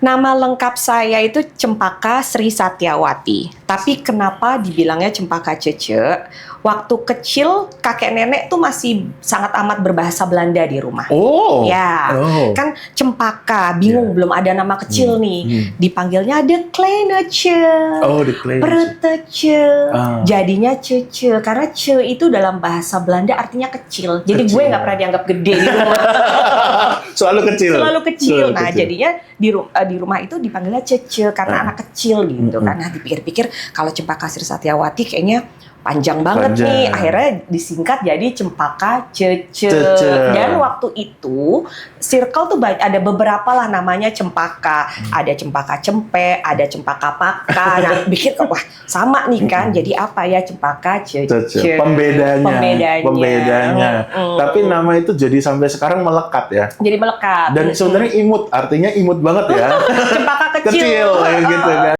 Nama lengkap saya itu Cempaka Sri Satyawati. Tapi kenapa dibilangnya Cempaka Cece? Waktu kecil kakek nenek tuh masih sangat amat berbahasa Belanda di rumah. Oh. Ya, Oh. kan Cempaka, bingung belum ada nama kecil nih. Dipanggilnya De Kleinetje. Oh, De Kleinetje. Pretetje. Jadinya Cece, karena Ce itu dalam bahasa Belanda artinya kecil. Jadi gue nggak pernah dianggap gede di rumah. Selalu kecil. Selalu kecil. Selalu Nah, kecil. jadinya di rumah itu dipanggilnya Cece karena anak kecil gitu kan. Nah, dipikir-pikir kalau Cempaka Sri Satyawati kayaknya panjang banget nih. Akhirnya disingkat jadi Cempaka Cece. Dan waktu itu circle tuh ada beberapa lah namanya Cempaka. Ada Cempaka Cempe, ada Cempaka Paka. Nah, bikin wah sama nih kan. Jadi apa ya Cempaka Cece. Pembedanya. Tapi nama itu jadi sampai sekarang melekat ya. Jadi melekat. Dan sebenarnya imut, artinya imut banget ya. Cempaka kecil. Kecil kayak gitu kan.